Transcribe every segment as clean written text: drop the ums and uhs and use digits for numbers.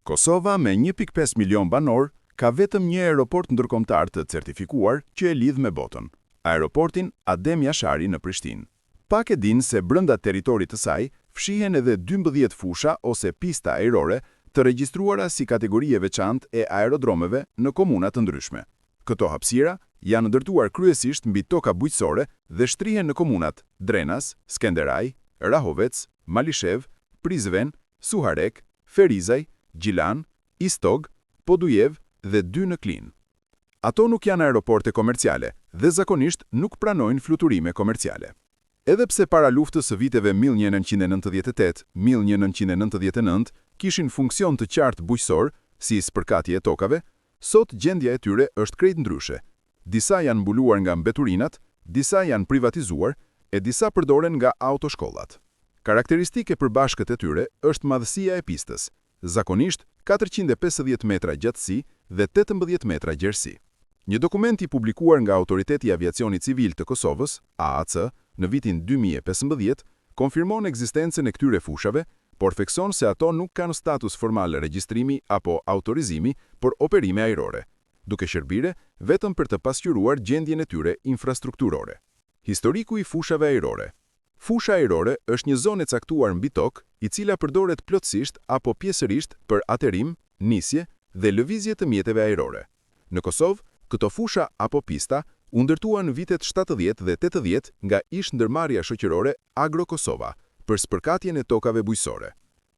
Kosova me 1.5 milion banor ka vetëm një aeroport ndërkombëtar të certifikuar që e lidh me botën, aeroportin Adem Jashari në Prishtinë. Pak e din se brenda territorit të saj fshihen edhe 12 fusha ose pista ajrore të regjistruara si kategori e veçantë e aerodromeve në komuna të ndryshme. Këto hapësira janë ndërtuar kryesisht mbi toka bujqësore dhe shtrihen në komunat Drenas, Skenderaj, Rahovec, Malishev, Prizren, Suharek, Ferizaj, Gjilan, Istog, Podujev dhe 2 në Klin. Ato nuk janë aeroporte komerciale dhe zakonisht nuk pranojnë fluturime komerciale. Edhe pse para luftës së viteve 1998-1999 kishin funksion të qartë bujqësor, si spërkatje e tokave, sot gjendja e tyre është krejt ndryshe. Disa janë mbuluar nga mbeturinat, disa janë privatizuar e disa përdoren nga autoshkollat. Karakteristike përbashkët e tyre është madhësia e pistës, zakonisht 450 metra gjatësi dhe 18 metra gjerësi. Një dokument i publikuar nga Autoriteti i Aviacionit Civil të Kosovës, AAC, në vitin 2015, konfirmon ekzistencën e këtyre fushave, por thekson se ato nuk kanë status formal regjistrimi apo autorizimi për operime ajrore, duke shërbire vetëm për të pasqyruar gjendjen e tyre infrastrukturore. Historiku i fushave ajrore. Fusha ajrore është një zonë e caktuar mbi tokë, i cila përdoret plotësisht apo pjesërisht për aterim, nisje dhe lëvizje të mjeteve ajrore. Në Kosovë, këto fusha apo pista u ndërtuan në vitet 70 dhe 80 nga ish-ndërmarrja shoqërore Agro Kosova për spërkatjen e tokave bujqësore.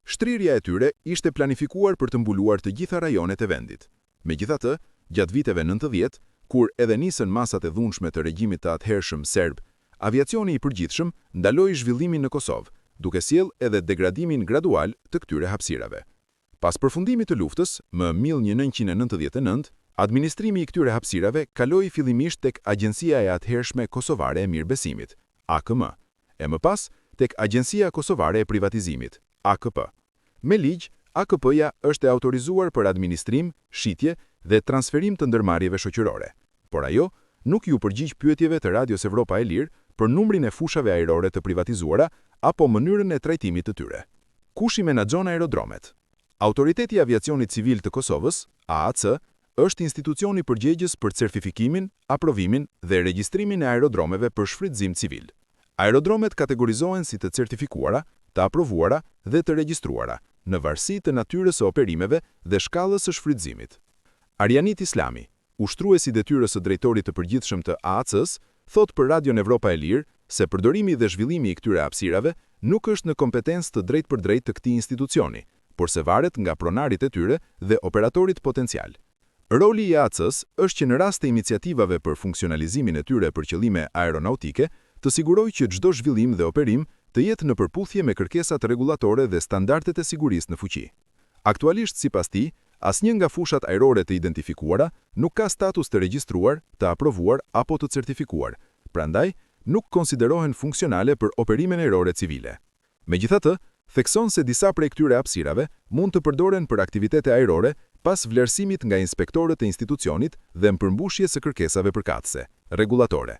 Shtrirja e tyre ishte planifikuar për të mbuluar të gjitha rajonet e vendit. Megjithatë, gjatë viteve 90, kur edhe nisën masat e dhunshme të regjimit të atëhershëm serb, aviacioni i përgjithshëm ndaloi zhvillimin në Kosovë, duke sjellë edhe degradimin gradual të këtyre hapësirave. Pas përfundimit të luftës, më 1999, administrimi i këtyre hapësirave kaloi fillimisht tek Agjencia e Atëhershme Kosovare e Mirëbesimit, AKM, e më pas tek Agjencia Kosovare e Privatizimit, AKP. Me ligj, AKP-ja është e autorizuar për administrim, shitje dhe transferim të ndërmarrjeve shoqërore, por ajo nuk ju përgjigj pyetjeve të Radios Evropa e Lirë për numrin e fushave ajrore të privatizuara apo mënyrën e trajtimit të tyre. Kush i menaxhon aerodromet? Autoriteti i Aviacionit Civil të Kosovës, AAC, është institucioni përgjegjës për certifikimin, aprovimin dhe regjistrimin e aerodromeve për shfrytëzim civil. Aerodromet kategorizohen si të certifikuara, të aprovuara dhe të regjistruara, në varësi të natyrës së operimeve dhe shkallës së shfrytëzimit. Arjanit Islami, ushtruesi detyrës së drejtorit të përgjithshëm të AAC-s, thot për Radion Evropa e Lirë se përdorimi dhe zhvillimi i këtyre hapësirave nuk është në kompetencë të drejtpërdrejt të këtij institucioni, por se varet nga pronarit e tyre dhe operatorit potencial. Roli i AAC-s është që në rast të iniciativave për funksionalizimin e tyre për qëllime aeronautike, të sigurojë që çdo zhvillim dhe operim të jetë në përputhje me kërkesat rregullatore dhe standardet e sigurisë në fuqi. Aktualisht, sipas tij, asnjë nga fushat ajrore të identifikuara nuk ka status të regjistruar, të aprovuar apo të certifikuar, prandaj nuk konsiderohen funksionale për operimin ajrore civile. Megjithatë, thekson se disa prej këtyre hapësirave mund të përdoren për aktivitete ajrore pas vlerësimit nga inspektorët e institucionit dhe në përmbushje së kërkesave përkatëse, rregullatore.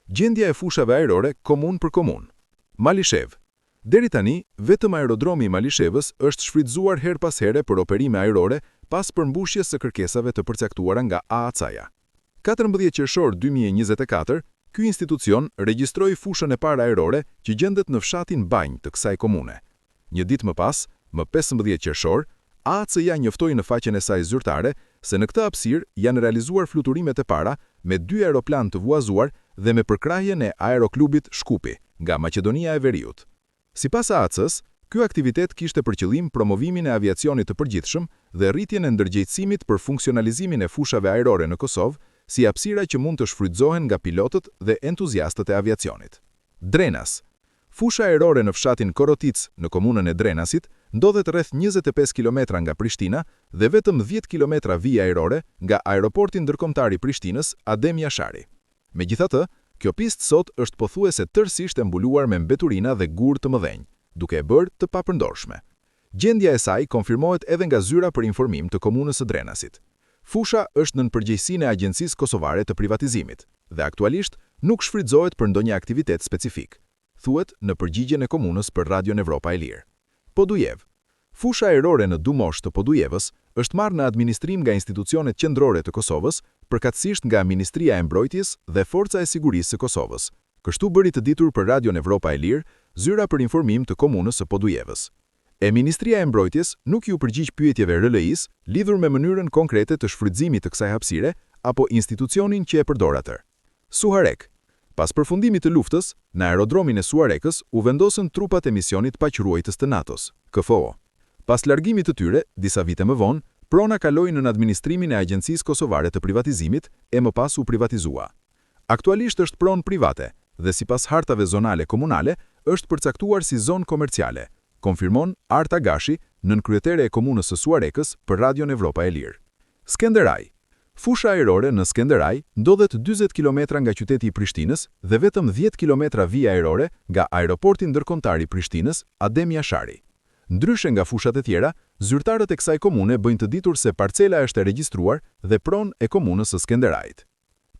Gjendja e fushave ajrore komun për komun. Malishev. Deri tani, vetëm aerodromi i Malishevës është shfrytëzuar her pas here për operime ajrore pas përmbushjes së kërkesave të përcaktuara nga AAC-ja. 14 qershor 2024, ky institucion regjistroi fushën e parë ajrore që gjendet në fshatin Banj të kësaj komune. Një ditë më pas, më 15 qershor, AAC-ja njoftoi në faqen e saj zyrtare se në këtë hapësirë janë realizuar fluturimet e para me 2 aeroplan të vuazuar dhe me përkrahjen e Aeroklubit Shkupi nga Maqedonia e Veriut. Sipas AAC-s, ky aktivitet kishte për qëllim promovimin e aviacionit të përgjithshëm dhe rritjen e ndërgjegjësimit për funksionalizimin e fushave ajrore në Kosovë, si hapësira që mund të shfrytëzohen nga pilotët dhe entuziastët e aviacionit. Drenas. Fusha ajrore në fshatin Korotic në komunën e Drenasit ndodhet rreth 25 km nga Prishtina dhe vetëm 10 km vijë ajrore nga aeroporti ndërkombëtar i Prishtinës Adem Jashari. Megjithatë, kjo pistë sot është pothuajse tërësisht e mbuluar me mbeturina dhe gur të mëdhenj, duke e bërë të papërndorshme. Gjendja e saj konfirmohet edhe nga zyra për informim të komunës së Drenasit. Fusha është nën përgjegjësinë e Agjencisë Kosovare të Privatizimit dhe aktualisht nuk shfrytëzohet për ndonjë aktivitet specifik, thuhet në përgjigjen e komunës për Radion Evropa e Lirë. Podujev. Fusha ajrore në Dumosh të Podujevës është marrë në administrim nga institucionet qendrore të Kosovës, përkatësisht nga Ministria e Mbrojtjes dhe Forca e Sigurisë së Kosovës. Kështu bëri të ditur për Radion Evropa e Lirë, zyra për informim të komunës së Podujevës. Ministria e Mbrojtjes nuk ju përgjigj pyetjeve RLI-s lidhur me mënyrën konkrete të shfrytëzimit të kësaj hapësire apo institucionin që e përdor atë. Suharek. Pas përfundimit të luftës, në aerodromin e Suharekës u vendosën trupat e misionit paqruajtës të NATO-s, KFO. Pas largimit të tyre, disa vite më vonë, prona kaloi në administrimin e Agjencisë Kosovare të Privatizimit e më pas u privatizua. Aktualisht është pronë private dhe sipas hartave zonale komunale është përcaktuar si zonë komerciale, konfirmon Arta Gashi, nënkryetare e komunës së Suharekës për Radion Evropa e Lirë. Skenderaj. Fusha ajrore në Skenderaj ndodhet 40 km nga qyteti i Prishtinës dhe vetëm 10 km vija ajrore nga aeroporti ndërkombëtar i Prishtinës, Adem Jashari. Ndryshe nga fushat e tjera, zyrtarët e kësaj komune bëjnë të ditur se parcela është e regjistruar dhe pronë e komunës së Skenderajit.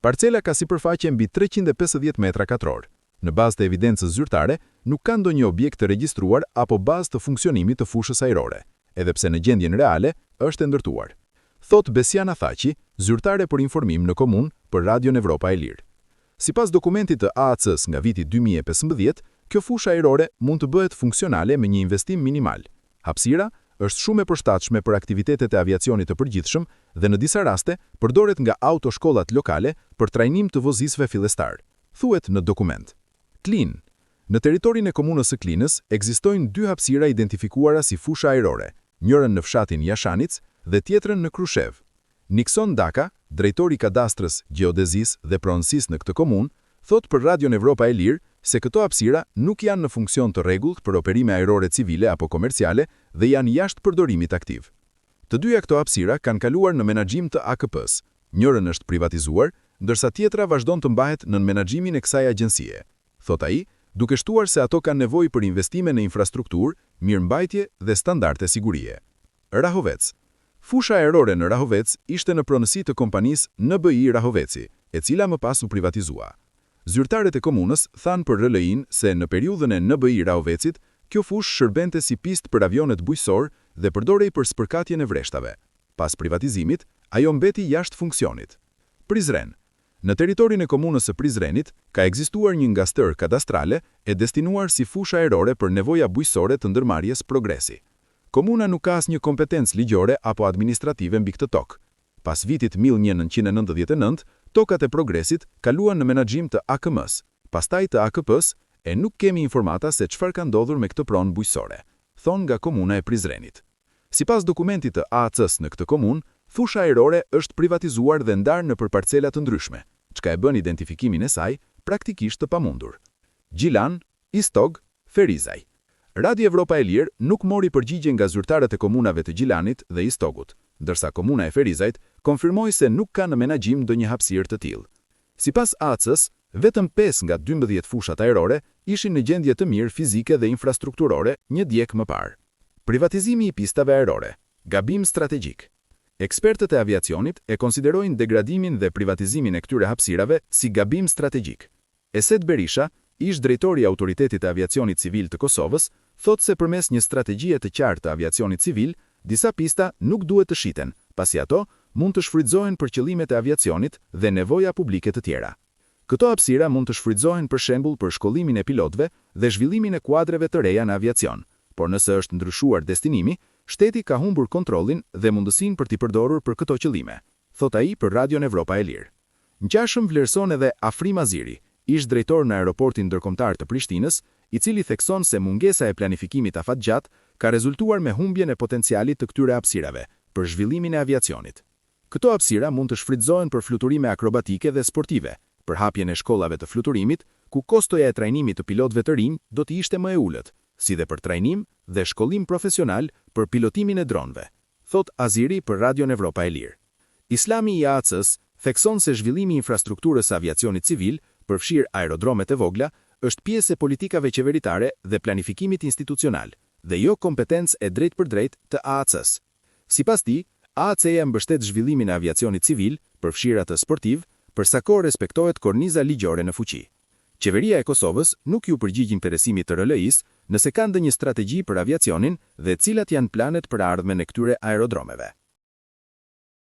Parcela ka sipërfaqe mbi 350 metra katror. Në bazë të evidencës zyrtare, nuk ka ndonjë objekt të regjistruar apo bazë të funksionimit të fushës ajrore, edhe pse në gjendjen reale është e ndërtuar. Thot Besiana Thaqi, zyrtare për informim në komunë për Radion Evropa e Lirë. Sipas dokumentit të AAC-s nga viti 2015, kjo fushë ajrore mund të bëhet funksionale me një investim minimal. Hapësira është shumë e përshtatshme për aktivitetet e aviacionit të përgjithshëm dhe në disa raste përdoret nga autoshkollat lokale për trajnim të vozisëve fillestar, thuhet në dokument. Klin. Në territorin e komunës së Klinës ekzistojnë 2 hapësira identifikuara si fusha ajrore, njërën në fshatin Jashanicë dhe tjetrën në Krushev. Nikson Daka, drejtori kadastrës, gjeodezisë dhe pronësisë në këtë komunë, thot për Radion Evropa e Lirë se këto hapësira nuk janë në funksion të rregullt për operime ajrore civile apo komerciale dhe janë jashtë përdorimit aktiv. Të dyja këto hapësira kanë kaluar në menaxhim të AKP-s. Njërën është privatizuar, ndërsa tjetra vazhdon të mbahet në menaxhimin e kësaj agjencie. Thot ai, duke shtuar se ato kanë nevojë për investime në infrastrukturë, mirëmbajtje dhe standarde sigurie. Rahovec. Fusha ajrore në Rahovec ishte në pronësi të kompanisë NBI Rahoveci, e cila më pas u privatizua. Zyrtarët e komunës thanë për RLI-n se në periudhën e NBI Rahovecit, kjo fushë shërbente si pistë për avionet bujqësor dhe përdorej për spërkatjen e vreshtave. Pas privatizimit, ajo mbeti jashtë funksionit. Prizren. Në territorin e komunës së Prizrenit ka ekzistuar një ngastër kadastrale e destinuar si fusha ajrore për nevoja bujqësore të ndërmarrjes Progresi. Komuna nuk ka asnjë kompetencë ligjore apo administrative mbi këtë tokë. Pas vitit 1999, tokat e Progresit kaluan në menaxhim të AKM-s, pastaj të AKP-s, e nuk kemi informata se çfarë ka ndodhur me këtë pronë bujqësore, thon nga komuna e Prizrenit. Sipas dokumentit të AAC-s në këtë komunë, fusha ajrore është privatizuar dhe ndarë në parcela të ndryshme, çka e bën identifikimin e saj praktikisht të pamundur. Gjilan, Istog, Ferizaj. Radio Evropa e Lirë nuk mori përgjigje nga zyrtarët e komunave të Gjilanit dhe Istogut, ndërsa komuna e Ferizajt konfirmoi se nuk ka në menaxhim ndonjë hapësirë të tillë. Sipas AAC-s, vetëm 5 nga 12 fushat ajrore ishin në gjendje të mirë fizike dhe infrastrukturore një djek më parë. Privatizimi i pistave ajrore. Gabim strategjik. Ekspertët e aviacionit e konsiderojnë degradimin dhe privatizimin e këtyre hapësirave si gabim strategjik. Esed Berisha, ish drejtori i Autoritetit të Aviacionit Civil të Kosovës, thot se përmes një strategjie të qartë të aviacionit civil, disa pista nuk duhet të shiten, pasi ato mund të shfrytëzohen për qëllimet e aviacionit dhe nevoja publike të tjera. Këto hapësira mund të shfrytëzohen për shembull për shkollimin e pilotëve dhe zhvillimin e kuadreve të reja në aviacion, por nëse është ndryshuar destinimi, shteti ka humbur kontrollin dhe mundësinë për t'i përdorur për këto qëllime, thot ai për Radion Evropa e Lirë. Ngjashëm vlerëson edhe Afrim Aziri, ish drejtor në aeroportin ndërkombëtar të Prishtinës, i cili thekson se mungesa e planifikimit afatgjat ka rezultuar me humbjen e potencialit të këtyre hapësirave për zhvillimin e aviacionit. Këto hapësira mund të shfrytëzohen për fluturime akrobatike dhe sportive, për hapjen e shkollave të fluturimit, ku kostoja e trajnimit të pilotëve të rinj do të ishte më e ulët, si dhe për trajnim dhe shkollim profesional për pilotimin e dronëve, thot Aziri për Radion Evropa e Lirë. Islami i AAC-s thekson se zhvillimi i infrastrukturës së aviacionit civil, përfshirë aerodromet e vogla, është pjesë e politikave qeveritare dhe planifikimit institucional, dhe jo kompetencë e drejt për drejt të AAC-s. Sipas tij, AAC-ja mbështet zhvillimin e aviacionit civil, përfshirë atë sportiv, përsa kohë respektohet korniza ligjore në fuqi. Qeveria e Kosovës nuk ju përgjigj interesimit të RLI-s nëse ka ndonjë strategji për aviacionin dhe cilat janë planet për ardhmen e këtyre aerodromeve.